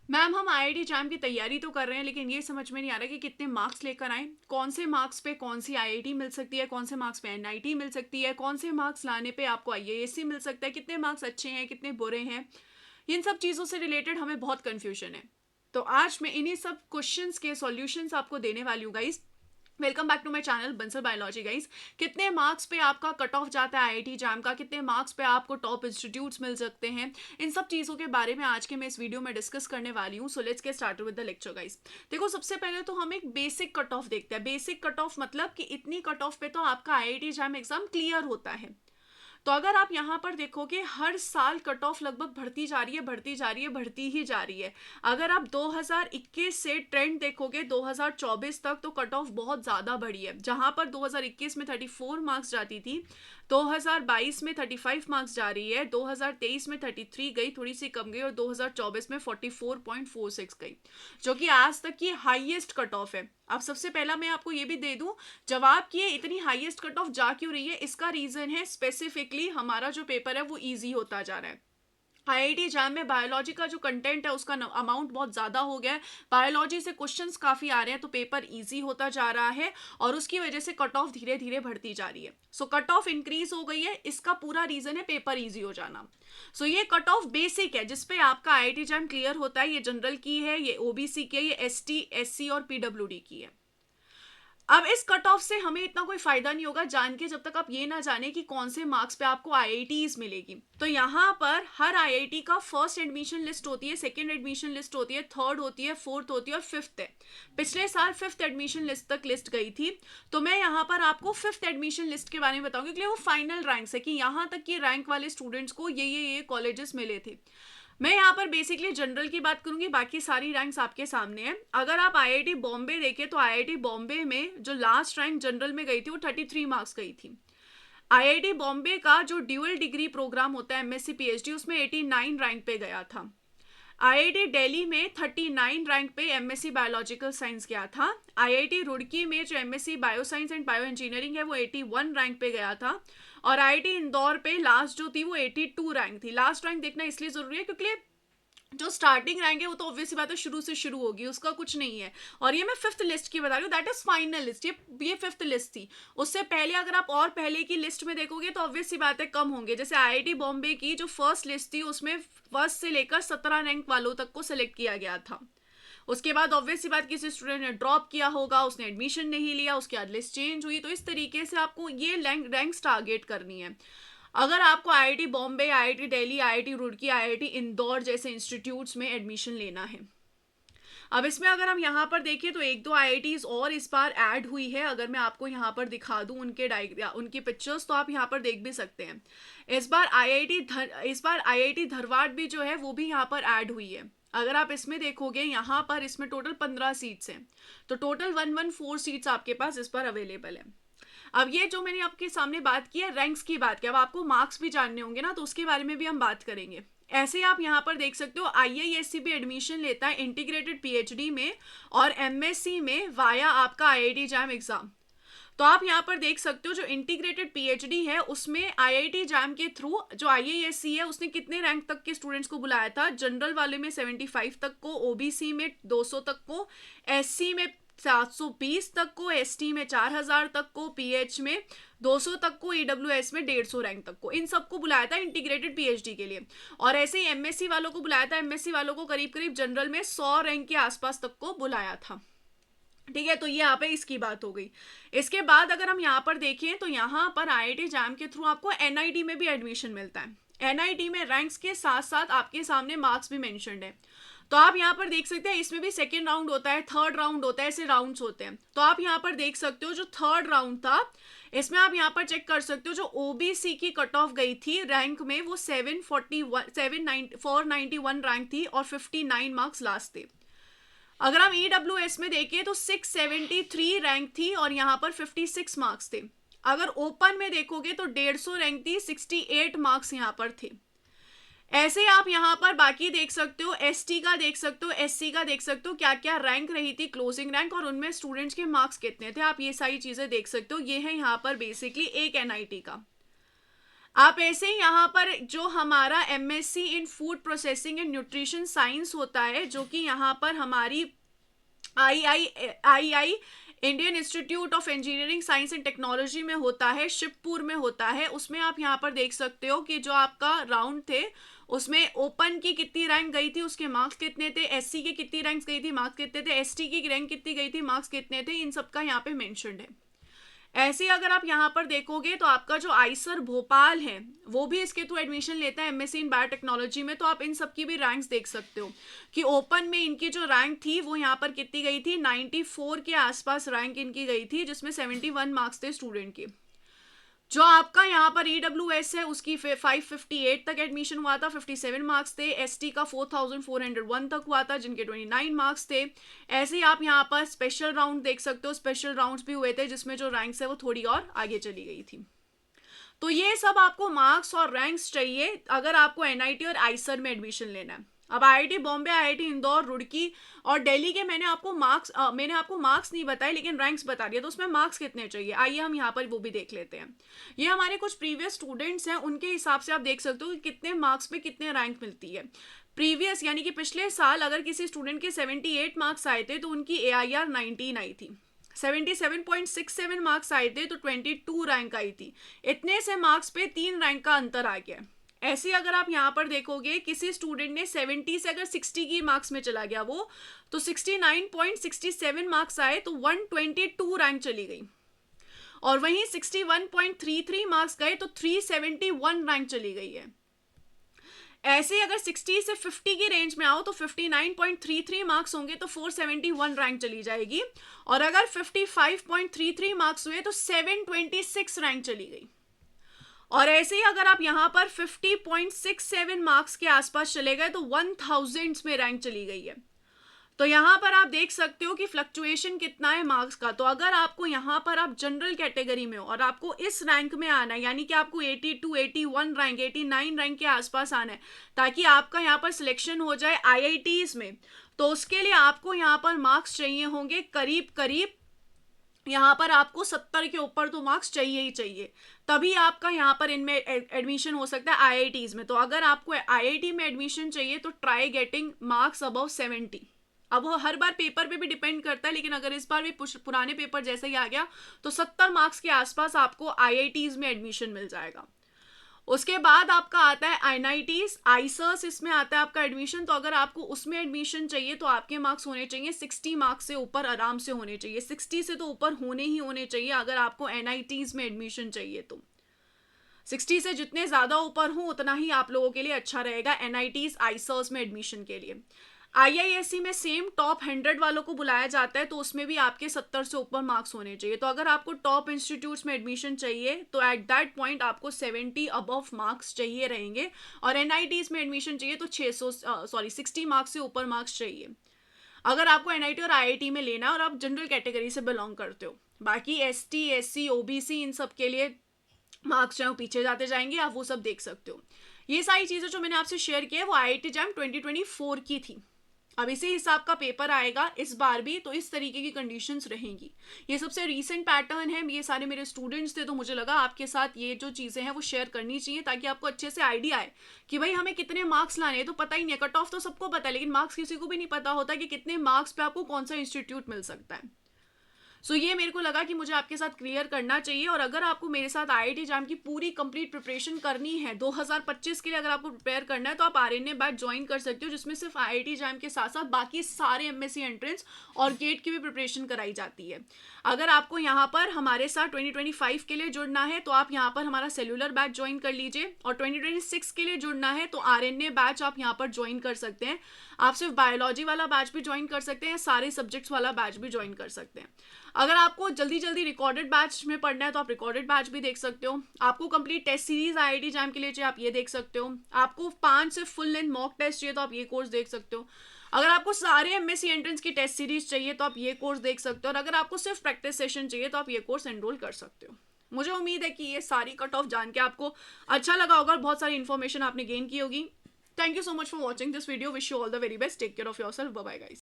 Ma'am हम IIT jam की तैयारी तो कर रहे हैं, लेकिन ये समझ में नहीं आ रहा कि कितने मार्क्स लेकर आएँ, कौन से मार्क्स पे कौन सी आईआईटी मिल सकती है, कौन से मार्क्स पे एनआईटी मिल सकती है, कौन से मार्क्स लाने पे आपको आईएएससी मिल सकता है, कितने मार्क्स अच्छे हैं, कितने बुरे हैं। इन सब चीज़ों से रिलेटेड हमें बहुत कन्फ्यूजन है। तो आज मैं इन्हीं सब क्वेश्चंस के सॉल्यूशंस आपको देने वाली हूँ guys. Welcome back to my channel Bansal biology guys. कितने मार्क्स पे आपका कट ऑफ जाता है आईआईटी जैम का, कितने मार्क्स पे आपको टॉप इंस्टीट्यूट्स मिल सकते हैं, इन सब चीज़ों के बारे में आज के मैं इस वीडियो में डिस्कस करने वाली हूँ। So let's get started with the lecture guys. देखो, सबसे पहले तो हम एक बेसिक कट ऑफ देखते हैं। बेसिक कट ऑफ मतलब कि इतनी कट ऑफ पे तो आपका आईआईटी जैम एग्जाम क्लियर होता है। तो अगर आप यहाँ पर देखोगे, हर साल कट ऑफ लगभग बढ़ती जा रही है, बढ़ती जा रही है, बढ़ती ही जा रही है। अगर आप 2021 से ट्रेंड देखोगे 2024 तक, तो कट ऑफ बहुत ज़्यादा बढ़ी है। जहाँ पर 2021 में 34 मार्क्स जाती थी, 2022 में 35 मार्क्स जा रही है, 2023 में 33 गई, थोड़ी सी कम गई, और 2024 में 44.46 गई, जो कि आज तक की हाईएस्ट कट ऑफ है। अब सबसे पहला मैं आपको ये भी दे दूं जवाब कि ये इतनी हाईएस्ट कट ऑफ जा क्यों रही है। इसका रीजन है स्पेसिफिकली हमारा जो पेपर है वो इजी होता जा रहा है। आईआईटी जैम में बायोलॉजी का जो कंटेंट है उसका अमाउंट बहुत ज़्यादा हो गया है। बायोलॉजी से क्वेश्चंस काफ़ी आ रहे हैं, तो पेपर इजी होता जा रहा है, और उसकी वजह से कट ऑफ धीरे धीरे बढ़ती जा रही है। सो कट ऑफ इंक्रीज हो गई है, इसका पूरा रीज़न है पेपर इजी हो जाना। सो ये कट ऑफ बेसिक है जिसपे आपका आईआईटी जैम क्लियर होता है। ये जनरल की है, ये ओबीसी की है, ये एसटी, एससी और पीडब्ल्यूडी की है। अब इस कट ऑफ से हमें इतना कोई फायदा नहीं होगा जान के, जब तक आप ये ना जाने कि कौन से मार्क्स पे आपको आईआईटीज मिलेगी। तो यहाँ पर हर आईआईटी का फर्स्ट एडमिशन लिस्ट होती है, सेकंड एडमिशन लिस्ट होती है, थर्ड होती है, फोर्थ होती है और फिफ्थ है। पिछले साल फिफ्थ एडमिशन लिस्ट तक लिस्ट गई थी। तो मैं यहाँ पर आपको फिफ्थ एडमिशन लिस्ट के बारे में बताऊंगी, क्योंकि वो फाइनल रैंक्स है कि यहाँ तक की रैंक वाले स्टूडेंट्स को ये कॉलेजेस मिले थे। मैं यहाँ पर बेसिकली जनरल की बात करूंगी, बाकी सारी रैंक्स आपके सामने हैं। अगर आप आईआईटी बॉम्बे देखें तो आईआईटी बॉम्बे में जो लास्ट रैंक जनरल में गई थी वो 33 मार्क्स गई थी। आईआईटी बॉम्बे का जो ड्यूअल डिग्री प्रोग्राम होता है एमएससी पीएचडी, उसमें 89 रैंक पे गया था। आईआईटी दिल्ली में 39 रैंक पे एमएससी बायोलॉजिकल साइंस गया था। आईआईटी रुड़की में जो MSc bio science and bio engineering है वो 81 रैंक पे गया था। और आईआईटी इंदौर पे लास्ट जो थी वो 82 रैंक थी। लास्ट रैंक देखना इसलिए जरूरी है क्योंकि जो स्टार्टिंग रैंक है वो तो ऑब्वियसली बात है शुरू से शुरू होगी, उसका कुछ नहीं है। और ये मैं फिफ्थ लिस्ट की बता रही हूँ, दैट इज फाइनल लिस्ट। ये फिफ्थ लिस्ट थी। उससे पहले अगर आप और पहले की लिस्ट में देखोगे तो ऑब्वियसली बात है कम होंगे। जैसे आईआईटी बॉम्बे की जो फर्स्ट लिस्ट थी उसमें फर्स्ट से लेकर 17 रैंक वालों तक को सिलेक्ट किया गया था। उसके बाद ऑब्वियसली बात किसी स्टूडेंट ने ड्रॉप किया होगा, उसने एडमिशन नहीं लिया, उसके बाद लिस्ट चेंज हुई। तो इस तरीके से आपको ये रैंक्स टारगेट करनी है। अगर आपको IIT Bombay, IIT Delhi, IIT Roorkee, IIT Indore जैसे इंस्टीट्यूट्स में एडमिशन लेना है। अब इसमें अगर हम यहाँ पर देखें तो एक दो आईआईटीज और इस बार ऐड हुई है। अगर मैं आपको यहाँ पर दिखा दूँ उनकी पिक्चर्स, तो आप यहाँ पर देख भी सकते हैं। इस बार आईआईटी धरवाड़ भी जो है वो भी यहाँ पर ऐड हुई है। अगर आप इसमें देखोगे, यहाँ पर इसमें टोटल 15 सीट्स हैं। तो टोटल 114 सीट्स आपके पास इस बार अवेलेबल है। अब ये जो मैंने आपके सामने बात की है रैंक्स की बात की, अब आपको मार्क्स भी जानने होंगे ना, तो उसके बारे में भी हम बात करेंगे। ऐसे आप यहाँ पर देख सकते हो, आईआईएससी भी एडमिशन लेता है इंटीग्रेटेड पीएचडी में और एमएससी में वाया आपका आईआईटी जैम एग्जाम। तो आप यहाँ पर देख सकते हो जो इंटीग्रेटेड पीएचडी है उसमें आईआईटी जैम के थ्रू जो आईआईएससी है उसने कितने रैंक तक के स्टूडेंट्स को बुलाया था। जनरल वाले में 75 तक को, ओबीसी में 200 तक को, एससी में 720 तक को, एसटी में 4000 तक को, पीएच में 200 तक को, ईडब्ल्यूएस में 150 रैंक तक को। इन सबको बुलाया था इंटीग्रेटेड पीएचडी के लिए। और ऐसे ही एमएससी वालों को बुलाया था। एमएससी वालों को करीब करीब जनरल में 100 रैंक के आसपास तक को बुलाया था। ठीक है, तो ये यहाँ पे इसकी बात हो गई। इसके बाद अगर हम यहाँ पर देखें तो यहाँ पर आईआईटी जैम के थ्रू आपको एनआईटी में भी एडमिशन मिलता है। एनआईटी में रैंक्स के साथ साथ आपके सामने मार्क्स भी मेंशन्ड है। तो आप यहाँ पर देख सकते हैं इसमें भी सेकेंड राउंड होता है, थर्ड राउंड होता है, ऐसे राउंड्स होते हैं। तो आप यहाँ पर देख सकते हो जो थर्ड राउंड था इसमें आप यहाँ पर चेक कर सकते हो जो ओबीसी की कट ऑफ गई थी रैंक में वो 491 रैंक थी और 59 मार्क्स लास्ट थे। अगर हम ईडब्ल्यूएस में देखें तो 673 रैंक थी और यहाँ पर 56 मार्क्स थे। अगर ओपन में देखोगे तो 150 रैंक थी, 68 मार्क्स यहाँ पर थे। ऐसे आप यहाँ पर बाकी देख सकते हो, एसटी का देख सकते हो, एससी का देख सकते हो क्या क्या रैंक रही थी, क्लोजिंग रैंक, और उनमें स्टूडेंट्स के मार्क्स कितने थे। आप ये सारी चीजें देख सकते हो। ये है यहाँ पर बेसिकली एक एनआईटी का। आप ऐसे ही यहाँ पर जो हमारा MSc in food processing and nutrition science होता है, जो कि यहाँ पर हमारी I Indian Institute of Engineering Science and Technology में होता है, शिवपुर में होता है। उसमें आप यहाँ पर देख सकते हो कि जो आपका राउंड थे उसमें ओपन की कितनी रैंक गई थी, उसके मार्क्स कितने थे, एससी की कितनी रैंक्स गई थी, मार्क्स कितने थे, एसटी की रैंक कितनी गई थी, मार्क्स कितने थे, इन सब का यहाँ पे मेंशन्ड है। ऐसे ही अगर आप यहाँ पर देखोगे तो आपका जो आईसर भोपाल है वो भी इसके थ्रू एडमिशन लेता है एमएससी इन बायोटेक्नोलॉजी में। तो आप इन सब की भी रैंक्स देख सकते हो कि ओपन में इनकी जो रैंक थी वो यहाँ पर कितनी गई थी, 94 के आसपास रैंक इनकी गई थी, जिसमें 71 मार्क्स थे स्टूडेंट के। जो आपका यहाँ पर EWS है उसकी 558 तक एडमिशन हुआ था, 57 मार्क्स थे। एसटी का 4401 तक हुआ था, जिनके 29 मार्क्स थे। ऐसे ही आप यहाँ पर स्पेशल राउंड देख सकते हो, स्पेशल राउंड्स भी हुए थे जिसमें जो रैंक्स है वो थोड़ी और आगे चली गई थी। तो ये सब आपको मार्क्स और रैंक्स चाहिए अगर आपको एनआईटी और आईसर में एडमिशन लेना है। अब आईआईटी बॉम्बे, आईआईटी इंदौर, रुड़की और दिल्ली के मैंने आपको मार्क्स नहीं बताए लेकिन रैंक्स बता दिया। तो उसमें मार्क्स कितने चाहिए, आइए हम यहाँ पर वो भी देख लेते हैं। ये हमारे कुछ प्रीवियस स्टूडेंट्स हैं, उनके हिसाब से आप देख सकते हो कि कितने मार्क्स पे कितने रैंक मिलती है। प्रीवियस यानी कि पिछले साल अगर किसी स्टूडेंट के 78 मार्क्स आए थे तो उनकी AIR 19 आई थी। 77.67 मार्क्स आए थे तो 22 रैंक आई थी। इतने से मार्क्स पे 3 रैंक का अंतर आ गया। ऐसे अगर आप यहाँ पर देखोगे किसी स्टूडेंट ने 70 से अगर 60 की मार्क्स में चला गया वो, तो 69.67 मार्क्स आए तो 122 रैंक चली गई। और वहीं 61.33 मार्क्स गए तो 371 रैंक चली गई है। ऐसे अगर 60 से 50 की रेंज में आओ तो 59.33 मार्क्स होंगे तो 471 रैंक चली जाएगी। और अगर 55.33 मार्क्स हुए तो 726 रैंक चली गई। और ऐसे ही अगर आप यहाँ पर 50.67 मार्क्स के आसपास चले गए तो 1000s में रैंक चली गई है। तो यहाँ पर आप देख सकते हो कि फ्लक्चुएशन कितना है मार्क्स का। तो अगर आपको यहाँ पर आप जनरल कैटेगरी में हो और आपको इस रैंक में आना है, यानी कि आपको 82, 81 रैंक, 89 रैंक के आसपास आना है ताकि आपका यहाँ पर सिलेक्शन हो जाए IITs में, तो उसके लिए आपको यहाँ पर मार्क्स चाहिए होंगे करीब करीब, यहाँ पर आपको 70 के ऊपर तो मार्क्स चाहिए ही चाहिए, तभी आपका यहाँ पर इनमें एडमिशन हो सकता है IITs में। तो अगर आपको IIT में एडमिशन चाहिए तो ट्राई गेटिंग मार्क्स अबव 70। अब वो हर बार पेपर पे भी डिपेंड करता है, लेकिन अगर इस बार भी पुराने पेपर जैसे ही आ गया तो 70 मार्क्स के आसपास आपको IITs में एडमिशन मिल जाएगा। उसके बाद आपका आता है NITs, आईसर्स, इसमें आता है आपका एडमिशन। तो अगर आपको उसमें एडमिशन चाहिए तो आपके मार्क्स होने चाहिए 60 मार्क्स से ऊपर, आराम से होने चाहिए, 60 से तो ऊपर होने ही होने चाहिए अगर आपको NITs में एडमिशन चाहिए। तो 60 से जितने ज़्यादा ऊपर हो उतना ही आप लोगों के लिए अच्छा रहेगा NITs, आईसर्स में एडमिशन के लिए। IISc में सेम टॉप 100 वालों को बुलाया जाता है, तो उसमें भी आपके 70 से ऊपर मार्क्स होने चाहिए। तो अगर आपको टॉप इंस्टीट्यूट्स में एडमिशन चाहिए तो एट दैट पॉइंट आपको 70 अबव मार्क्स चाहिए रहेंगे। और NITs में एडमिशन चाहिए तो 60 मार्क्स से ऊपर मार्क्स चाहिए अगर आपको NIT और IIT में लेना है और आप जनरल कैटेगरी से बिलोंग करते हो। बाकी ST, SC, OBC इन सब के लिए मार्क्स जो पीछे जाते जाएंगे, आप वो सब देख सकते हो। ये सारी चीज़ें जो मैंने आपसे शेयर की है वो IIT JAM 2024 की थी। अब इसी हिसाब का पेपर आएगा इस बार भी, तो इस तरीके की कंडीशंस रहेंगी। ये सबसे रीसेंट पैटर्न है, ये सारे मेरे स्टूडेंट्स थे तो मुझे लगा आपके साथ ये जो चीज़ें हैं वो शेयर करनी चाहिए ताकि आपको अच्छे से आइडिया आए कि भाई हमें कितने मार्क्स लाने हैं। तो पता ही नहीं है, कट ऑफ तो सबको पता है लेकिन मार्क्स किसी को भी नहीं पता होता कि कितने मार्क्स पे आपको कौन सा इंस्टीट्यूट मिल सकता है। सो ये मेरे को लगा कि मुझे आपके साथ क्लियर करना चाहिए। और अगर आपको मेरे साथ IIT JAM की पूरी कंप्लीट प्रिपरेशन करनी है 2025 के लिए, अगर आपको प्रिपेयर करना है तो आप RNA बैच ज्वाइन कर सकते हो, जिसमें सिर्फ IIT JAM के साथ साथ बाकी सारे MSc एंट्रेंस और गेट की भी प्रिपरेशन कराई जाती है। अगर आपको यहाँ पर हमारे साथ 2025 के लिए जुड़ना है तो आप यहाँ पर हमारा सेल्यूलर बैच ज्वाइन कर लीजिए, और 2026 के लिए जुड़ना है तो RNA बैच आप यहाँ पर ज्वाइन कर सकते हैं। आप सिर्फ बायोलॉजी वाला बैच भी ज्वाइन कर सकते हैं, सारे सब्जेक्ट्स वाला बैच भी ज्वाइन कर सकते हैं। अगर आपको जल्दी जल्दी रिकॉर्डेड बैच में पढ़ना है तो आप रिकॉर्डेड बैच भी देख सकते हो। आपको complete test series IIT JAM के लिए चाहिए, आप ये देख सकते हो। आपको 5 से फुल लेंथ मॉक टेस्ट चाहिए तो आप ये कोर्स देख सकते हो। अगर आपको सारे MSc एंट्रेंस की टेस्ट सीरीज चाहिए तो आप ये कोर्स देख सकते हो। और अगर आपको सिर्फ प्रैक्टिस सेशन चाहिए तो आप ये कोर्स एनरोल कर सकते हो। मुझे उम्मीद है कि ये सारी कट ऑफ जान के आपको अच्छा लगा होगा और बहुत सारी इन्फॉर्मेशन आपने गेन की होगी। Thank you so much for watching this video. Wish you all the very best. Take care of yourself. Bye bye guys.